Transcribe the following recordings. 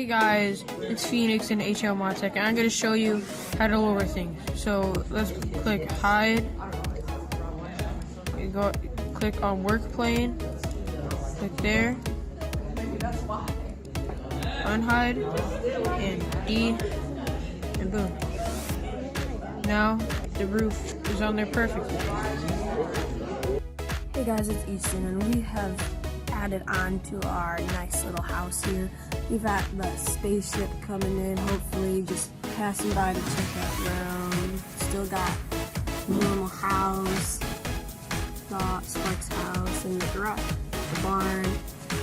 Hey guys, it's Phoenix in HLModTech, and I'm going to show you how to lower things. So let's click hide, click on work plane, click there, unhide, and D, and boom. Now the roof is on there perfectly. Hey guys, it's Easton, and we have added on to our nice little house here. We've got the spaceship coming in, hopefully just passing by to check out around. Still got the normal house, the Sparks house, and the garage, the barn,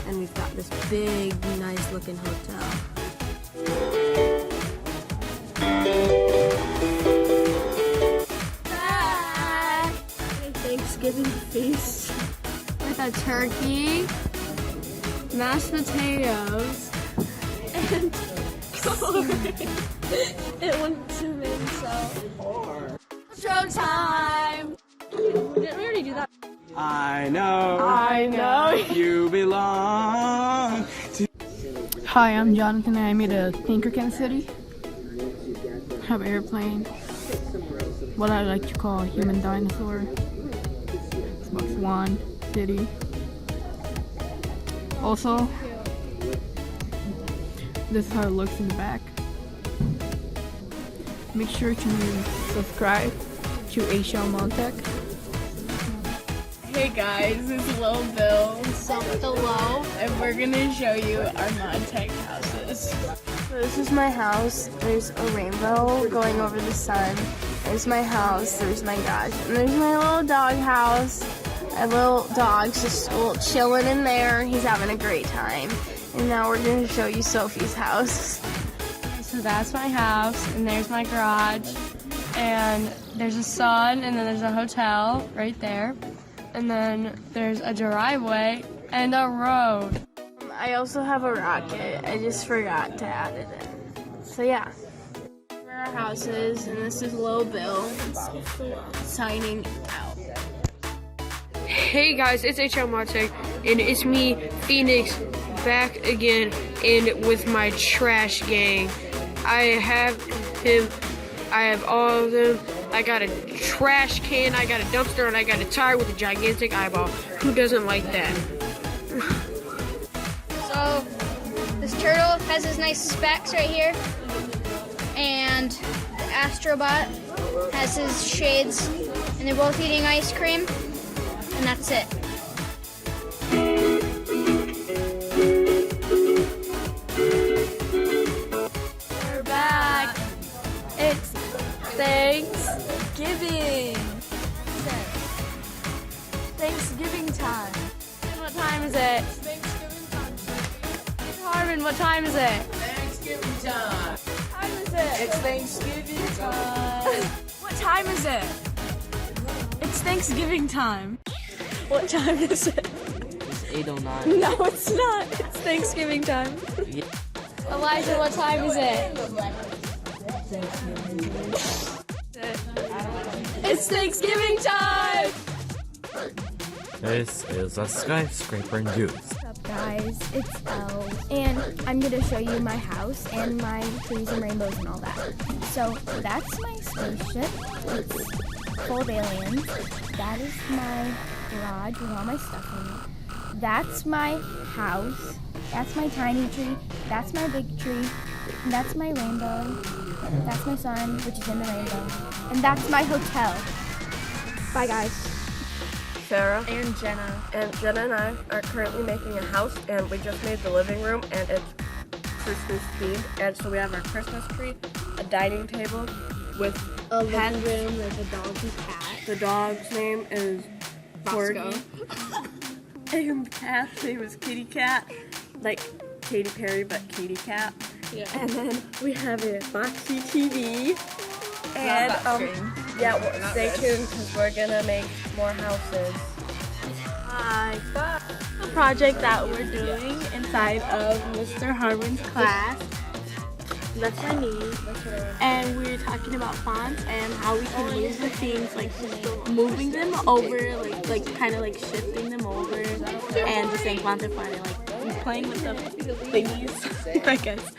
and we've got this big, nice looking hotel. Bye! Thanksgiving feast with a turkey, mashed potatoes, and corn. It went to me, so. Showtime! Didn't we already do that? I know you belong to. Hi, I'm Jonathan, and I made a Tinkercad city. Have airplane. What I like to call a human dinosaur. Xbox One city. Also, this is how it looks in the back. Make sure to subscribe to HLModTech. Hey guys, it's Lil Bill, Hello, and we're gonna show you our Modtech houses. So this is my house. There's a rainbow going over the sun. There's my house. There's my garage. And there's my little dog house. My little dog's just chilling in there. He's having a great time. And now we're going to show you Sophie's house. So that's my house, and there's my garage, and there's a sun, and then there's a hotel right there, and then there's a driveway and a road. I also have a rocket. I just forgot to add it in. So yeah. Here are our houses, and this is Lil Bill signing out. Hey guys, it's HLModTech, and it's me, Phoenix, back again, and with my trash gang. I have him, I have all of them. I got a trash can, I got a dumpster, and I got a tire with a gigantic eyeball. Who doesn't like that? So this turtle has his nice specs right here, and the Astrobot has his shades, and they're both eating ice cream, and that's it. We're back. It's Thanksgiving. Thanksgiving time. What time is it? Thanksgiving time. Harmon, what time is it? Thanksgiving time. What time is it? It's Thanksgiving time. What time is it? It's Thanksgiving time. What time is it? It's 8:09. No, it's not. It's Thanksgiving time. Yeah. Elijah, what time is it? It's Thanksgiving time! This is a skyscraper news. What's up guys, it's Elle, and I'm going to show you my house and my trees and rainbows and all that. So that's my spaceship, it's full of aliens. That is my garage with all my stuff in it. That's my house, that's my tiny tree, that's my big tree, and that's my rainbow, that's my sun, which is in the rainbow, and that's my hotel. Bye guys. Sarah And Jenna. and Jenna and I are currently making a house, and we just made the living room, and it's Christmas themed. And so we have our Christmas tree, a dining table with A pets. living room with a dog and cat. The dog's name is Corgi. And the cat's name is Kitty Cat, like Katy Perry, but Kitty Cat. Yeah. And then we have a Boxy TV. And yeah, well, stay tuned because we're gonna make more houses. Hi, bye. The project that we're doing inside of Mr. Harmon's class. That's my niece. And we were talking about fonts and how we can move the things, like moving them over, like kind of like shifting them over, and the same font and finding like playing with the thingies, I guess.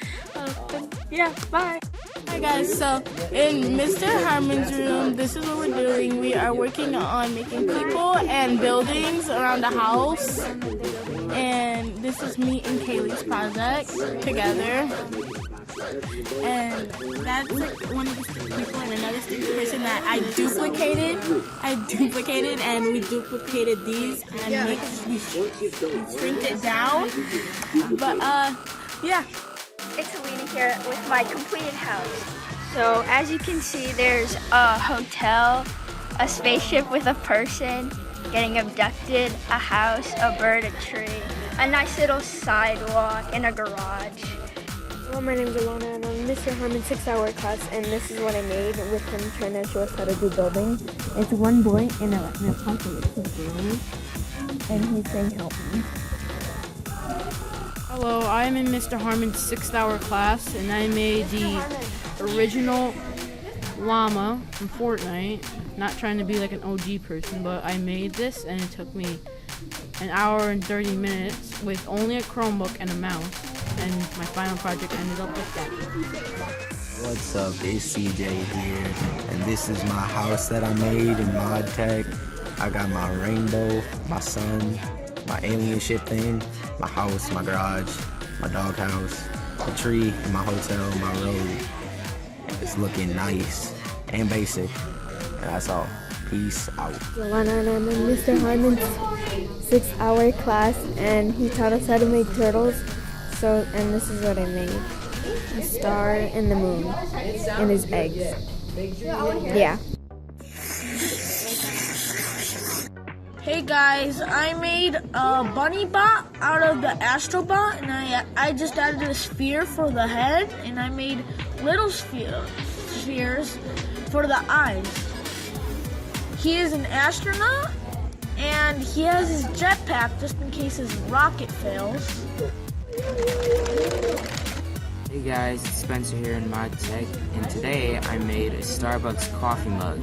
Yeah, bye. Hi guys, so in Mr. Harmon's room, this is what we're doing. We are working on making people and buildings around the house. And this is me and Kaylee's project together. And that's like one of the people and another person that I duplicated and we duplicated these and we shrinked it down. But yeah. It's Alina here with my completed house. So as you can see, there's a hotel, a spaceship with a person getting abducted, a house, a bird, a tree, a nice little sidewalk, and a garage. Hello, my name is Alona and I'm in Mr. Harmon's 6-hour class, and this is what I made with him trying to show us how to do building. It's one boy in a apocalypse room, and he's saying help me. Hello, I am in Mr. Harmon's 6th-hour class, and I made the original llama from Fortnite. Not trying to be like an OG person, but I made this, and it took me an hour and 30 minutes with only a Chromebook and a mouse, and my final project ended up like that. What's up, it's CJ here, and this is my house that I made in Modtech. I got my rainbow, my sun, my alien ship thing, my house, my garage, my doghouse, the tree, and my hotel, my road. It's looking nice and basic. And that's all. Peace out. Alana and I'm in Mr. Harmon's 6-hour class, and he taught us how to make turtles. So, and this is what I made. A star and the moon and his eggs. Yeah. Hey guys, I made a bunny bot out of the astrobot, and I just added a sphere for the head, and I made little spheres for the eyes. He is an astronaut, and he has his jetpack just in case his rocket fails. Hey guys, it's Spencer here in Modtech, and today I made a Starbucks coffee mug.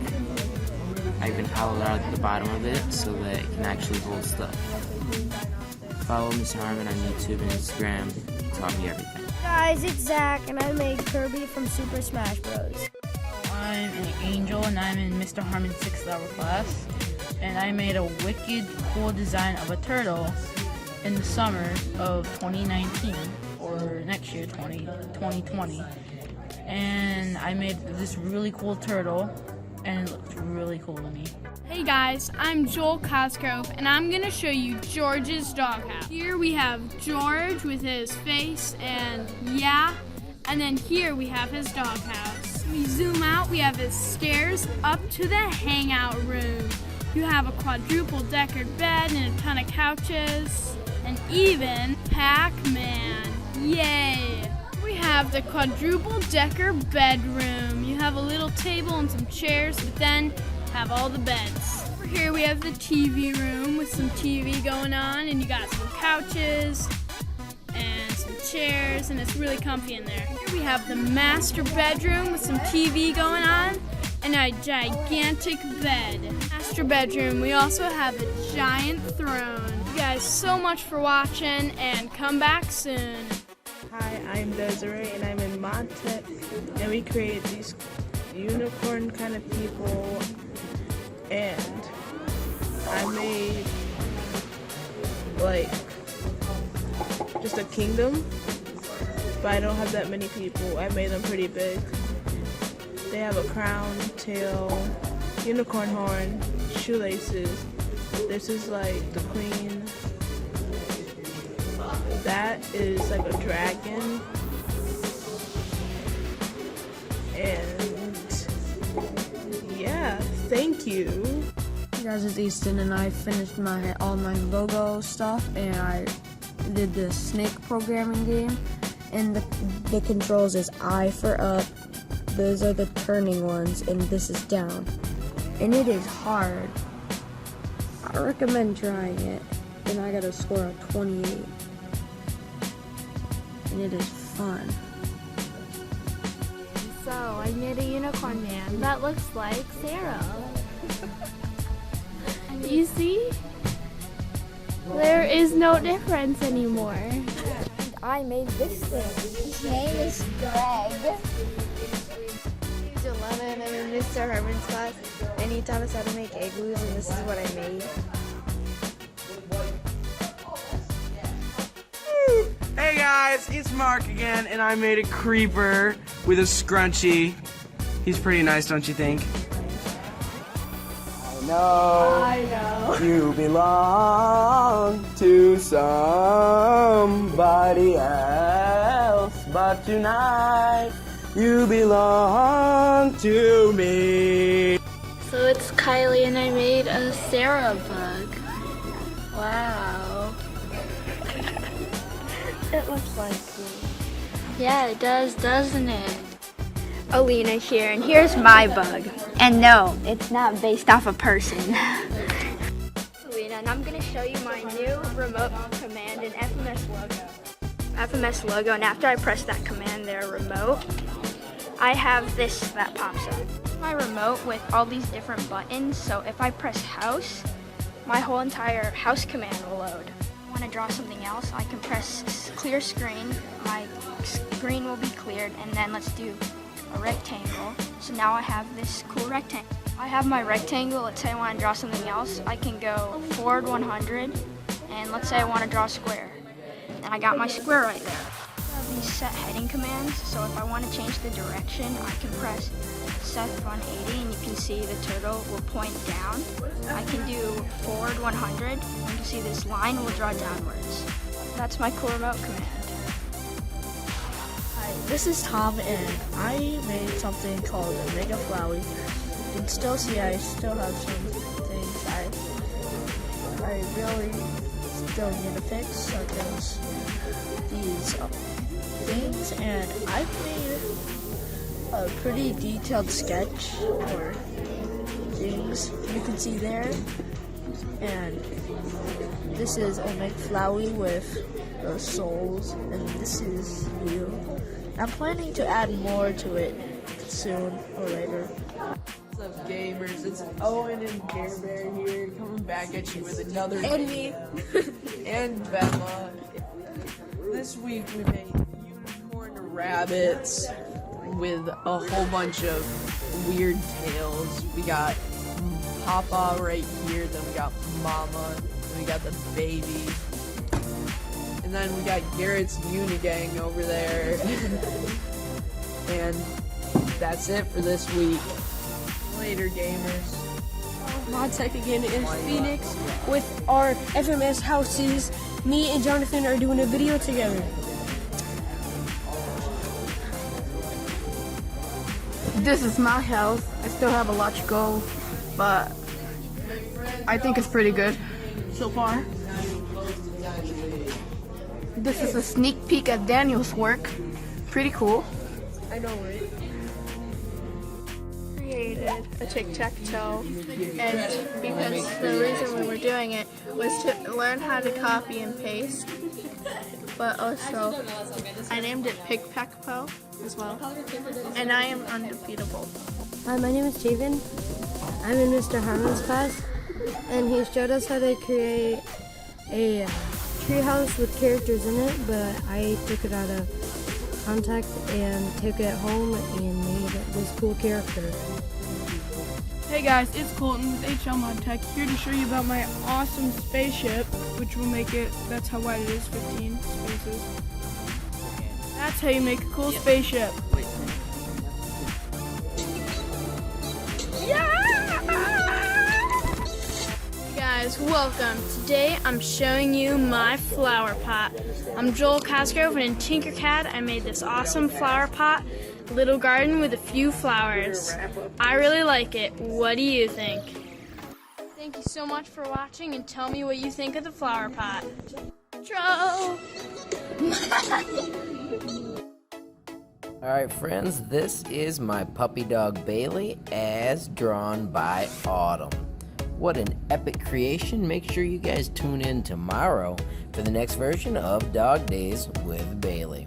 I even hollowed out the bottom of it so that it can actually hold stuff. Follow Mr. Harmon on YouTube and Instagram. He taught me everything. Guys, it's Zach, and I made Kirby from Super Smash Bros. I'm an Angel, and I'm in Mr. Harmon's 6th-hour class, and I made a wicked cool design of a turtle in the summer of 2019, or next year, 2020. And I made this really cool turtle, and it looked really cool to me. Hey guys, I'm Joel Cosgrove, and I'm gonna show you George's doghouse. Here we have George with his face and yeah, and then here we have his doghouse. We zoom out, we have his stairs up to the hangout room. You have a quadruple decker bed and a ton of couches, and even Pac-Man. Yay! We have the quadruple decker bedroom. You have a little table and some chairs, but then have all the beds. Over here we have the TV room with some TV going on, and you got some couches and some chairs, and it's really comfy in there. Here we have the master bedroom with some TV going on and a gigantic bed. Master bedroom, we also have a giant throne. You guys so much for watching, and come back soon. Hi, I'm Desiree, and I'm in Modtech, and we create these unicorn kind of people, and I made like just a kingdom, but I don't have that many people. I made them pretty big. They have a crown, tail, unicorn horn, shoelaces. This is like the queen. That is like a dragon. And yeah, thank you. Hey guys, it's Easton, and I finished all my logo stuff, and I did the snake programming game, and the controls is I for up, those are the turning ones, and this is down. And it is hard. I recommend trying it, and I got a score of 28. And it is fun. So I made a unicorn man that looks like Sarah. You see? There is no difference anymore. And I made this thing. His name is Greg. He's 11. I'm in Mr. Herman's class, and he taught us how to make igloos, and this is what I made. Hey guys, it's Mark again, and I made a creeper with a scrunchie. He's pretty nice, don't you think? I know. You belong to somebody else, but tonight you belong to me. So it's Kylie and I made a Sarah bug. Wow. It looks like you. Yeah, it does, doesn't it? Alina here, and here's my bug. And no, it's not based off a person. Alina, and I'm gonna show you my new remote command in FMS logo. FMS logo, and after I press that command there, remote, I have this that pops up. My remote with all these different buttons, so if I press house, my whole entire house command will load. If I want to draw something else, I can press clear screen, my screen will be cleared, and then let's do a rectangle. So now I have this cool rectangle. I have my rectangle. Let's say I want to draw something else. I can go forward 100, and let's say I want to draw a square. And I got my square right there. I have these set heading commands, so if I want to change the direction, I can press set 180, and you can see the turtle will point down. I can do forward 100, and you can see this line will draw downwards. That's my cool remote command. This is Tom, and I made something called a Mega Flowy. You can still see I still have some things I really still need to fix, such as these things, and I've made a pretty detailed sketch for things you can see there. And this is a Mega Flowy with the souls, and this is you. I'm planning to add more to it soon or later. What's up, gamers? It's Owen and Care Bear here, coming back at you with another And me. and Bella. This week we made unicorn rabbits with a whole bunch of weird tails. We got Papa right here, then we got Mama, then we got the baby. And then we got Garrett's Unigang over there. And that's it for this week. Later, gamers. Modtech again in Phoenix with our FMS houses. Me and Jonathan are doing a video together. This is my house. I still have a lot to go, but I think it's pretty good so far. This is a sneak peek at Daniel's work. Pretty cool. I know, right? Created a tic-tac-toe, and because the reason we were doing it was to learn how to copy and paste, but also I named it Pick-Pack-Po as well, and I am undefeatable. Hi, my name is Javen. I'm in Mr. Harmon's class, and he showed us how to create a treehouse with characters in it, but I took it out of context and took it home and made this cool character. Hey guys, it's Colton with HLModTech here to show you about my awesome spaceship, which will make it, that's how wide it is, 15 spaces. That's how you make a cool spaceship. Guys, welcome. Today I'm showing you my flower pot. I'm Joel Cosgrove, and in Tinkercad I made this awesome flower pot, little garden with a few flowers. I really like it. What do you think? Thank you so much for watching, and tell me what you think of the flower pot. Intro! Alright friends, this is my puppy dog Bailey as drawn by Autumn. What an epic creation. Make sure you guys tune in tomorrow for the next version of Dog Days with Bailey.